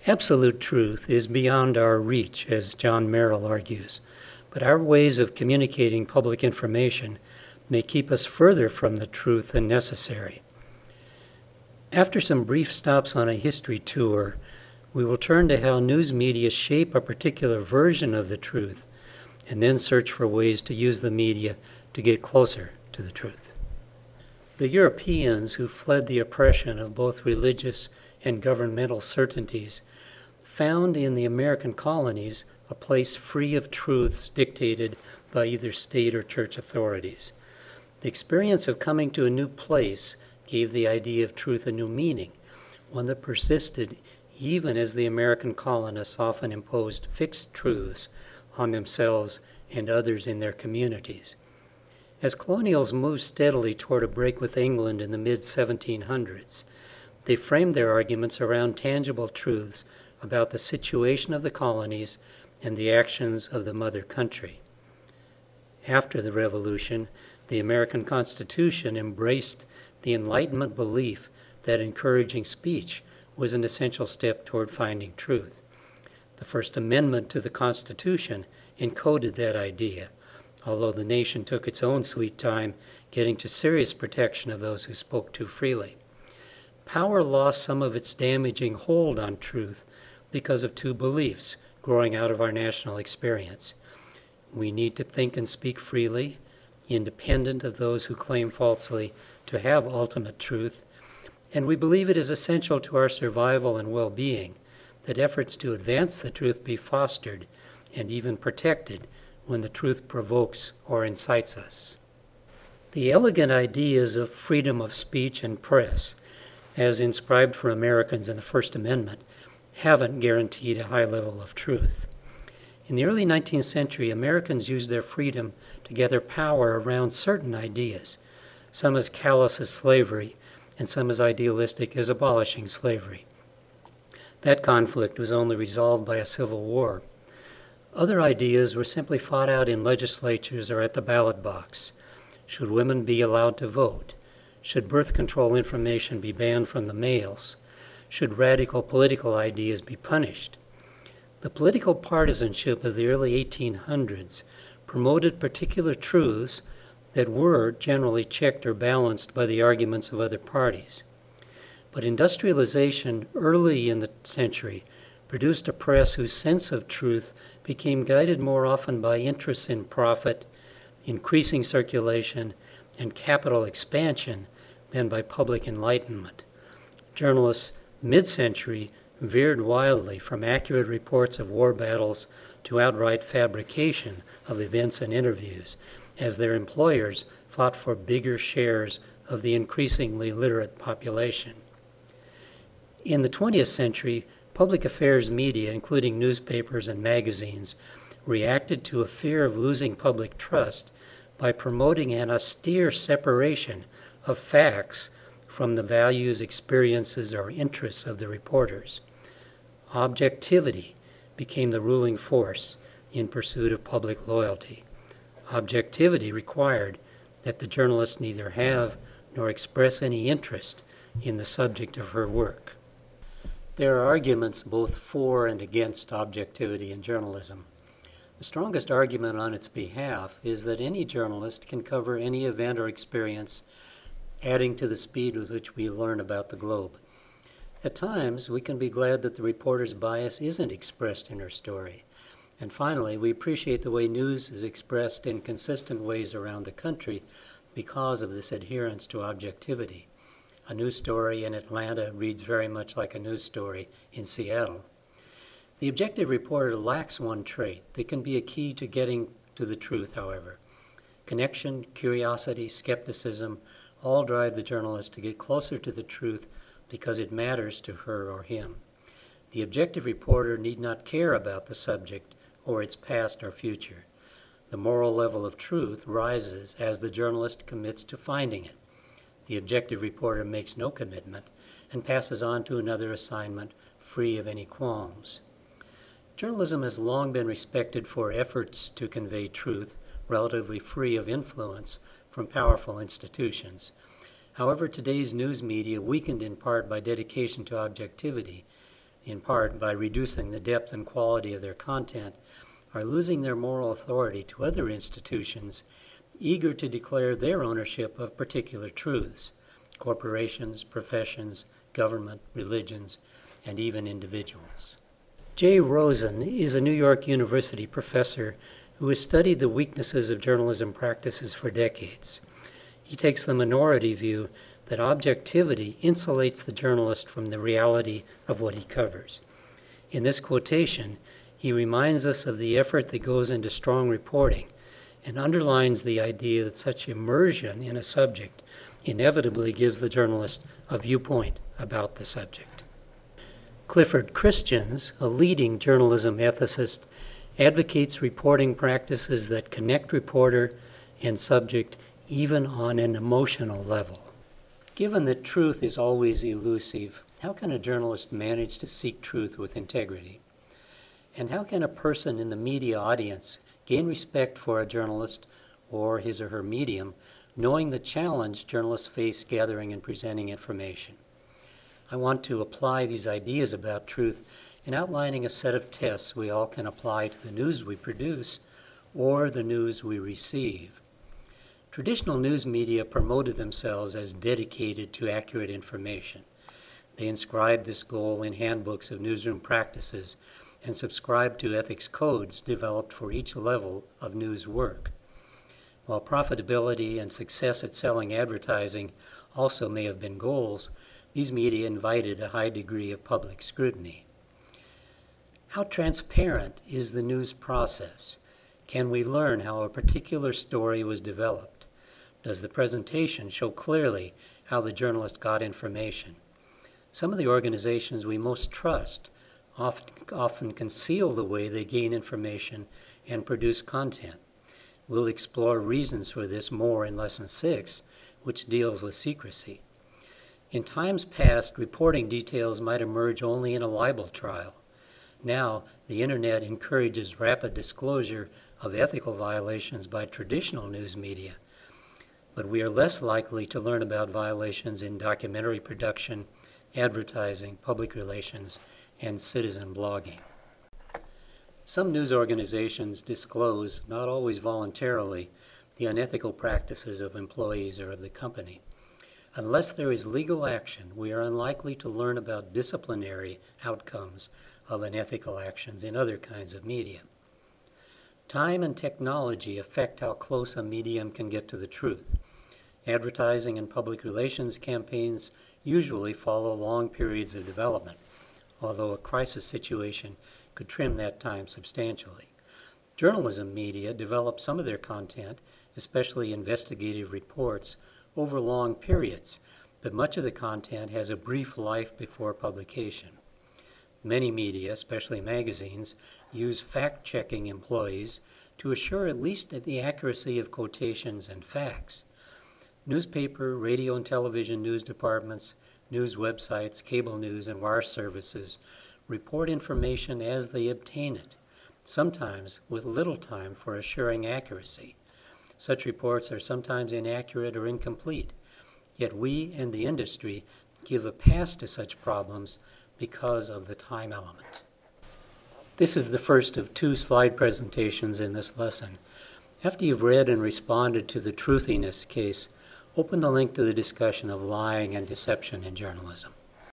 Absolute truth is beyond our reach, as John Merrill argues, but our ways of communicating public information may keep us further from the truth than necessary. After some brief stops on a history tour, we will turn to how news media shape a particular version of the truth, and then search for ways to use the media to get closer to the truth. The Europeans who fled the oppression of both religious and governmental certainties found in the American colonies a place free of truths dictated by either state or church authorities. The experience of coming to a new place gave the idea of truth a new meaning, one that persisted even as the American colonists often imposed fixed truths on themselves and others in their communities. As colonials moved steadily toward a break with England in the mid-1700s, they framed their arguments around tangible truths about the situation of the colonies and the actions of the mother country. After the Revolution, the American Constitution embraced the Enlightenment belief that encouraging speech was an essential step toward finding truth. The First Amendment to the Constitution encoded that idea, although the nation took its own sweet time getting to serious protection of those who spoke too freely. Power lost some of its damaging hold on truth because of two beliefs growing out of our national experience. We need to think and speak freely, independent of those who claim falsely to have ultimate truth, and we believe it is essential to our survival and well-being that efforts to advance the truth be fostered and even protected when the truth provokes or incites us. The elegant ideas of freedom of speech and press, as inscribed for Americans in the First Amendment, haven't guaranteed a high level of truth. In the early 19th century, Americans used their freedom to gather power around certain ideas, some as callous as slavery, and some as idealistic as abolishing slavery. That conflict was only resolved by a civil war. Other ideas were simply fought out in legislatures or at the ballot box. Should women be allowed to vote? Should birth control information be banned from the mails? Should radical political ideas be punished? The political partisanship of the early 1800s promoted particular truths that were generally checked or balanced by the arguments of other parties. But industrialization early in the century produced a press whose sense of truth became guided more often by interests in profit, increasing circulation, and capital expansion than by public enlightenment. Journalists mid-century veered wildly from accurate reports of war battles to outright fabrication of events and interviews, as their employers fought for bigger shares of the increasingly literate population. In the 20th century, public affairs media, including newspapers and magazines, reacted to a fear of losing public trust by promoting an austere separation of facts from the values, experiences, or interests of the reporters. Objectivity became the ruling force in pursuit of public loyalty. Objectivity required that the journalist neither have nor express any interest in the subject of her work. There are arguments both for and against objectivity in journalism. The strongest argument on its behalf is that any journalist can cover any event or experience, adding to the speed with which we learn about the globe. At times, we can be glad that the reporter's bias isn't expressed in her story. And finally, we appreciate the way news is expressed in consistent ways around the country because of this adherence to objectivity. A news story in Atlanta reads very much like a news story in Seattle. The objective reporter lacks one trait that can be a key to getting to the truth, however. Connection, curiosity, skepticism all drive the journalist to get closer to the truth because it matters to her or him. The objective reporter need not care about the subject or its past or future. The moral level of truth rises as the journalist commits to finding it. The objective reporter makes no commitment and passes on to another assignment free of any qualms. Journalism has long been respected for efforts to convey truth, relatively free of influence from powerful institutions. However, today's news media, weakened in part by dedication to objectivity, in part by reducing the depth and quality of their content, are losing their moral authority to other institutions eager to declare their ownership of particular truths: corporations, professions, government, religions, and even individuals. Jay Rosen is a New York University professor who has studied the weaknesses of journalism practices for decades. He takes the minority view that objectivity insulates the journalist from the reality of what he covers. In this quotation, he reminds us of the effort that goes into strong reporting and underlines the idea that such immersion in a subject inevitably gives the journalist a viewpoint about the subject. Clifford Christians, a leading journalism ethicist, advocates reporting practices that connect reporter and subject even on an emotional level. Given that truth is always elusive, how can a journalist manage to seek truth with integrity? And how can a person in the media audience gain respect for a journalist or his or her medium, knowing the challenge journalists face gathering and presenting information? I want to apply these ideas about truth in outlining a set of tests we all can apply to the news we produce or the news we receive. Traditional news media promoted themselves as dedicated to accurate information. They inscribed this goal in handbooks of newsroom practices and subscribed to ethics codes developed for each level of news work. While profitability and success at selling advertising also may have been goals, these media invited a high degree of public scrutiny. How transparent is the news process? Can we learn how a particular story was developed? Does the presentation show clearly how the journalist got information? Some of the organizations we most trust often conceal the way they gain information and produce content. We'll explore reasons for this more in Lesson 6, which deals with secrecy. In times past, reporting details might emerge only in a libel trial. Now, the Internet encourages rapid disclosure of ethical violations by traditional news media, but we are less likely to learn about violations in documentary production, advertising, public relations, and citizen blogging. Some news organizations disclose, not always voluntarily, the unethical practices of employees or of the company. Unless there is legal action, we are unlikely to learn about disciplinary outcomes of unethical actions in other kinds of media. Time and technology affect how close a medium can get to the truth. Advertising and public relations campaigns usually follow long periods of development, although a crisis situation could trim that time substantially. Journalism media develop some of their content, especially investigative reports, over long periods, but much of the content has a brief life before publication. Many media, especially magazines, use fact-checking employees to assure at least the accuracy of quotations and facts. Newspaper, radio, and television news departments, news websites, cable news, and wire services report information as they obtain it, sometimes with little time for assuring accuracy. Such reports are sometimes inaccurate or incomplete, yet we and the industry give a pass to such problems because of the time element. This is the first of 2 slide presentations in this lesson. After you've read and responded to the truthiness case, open the link to the discussion of lying and deception in journalism.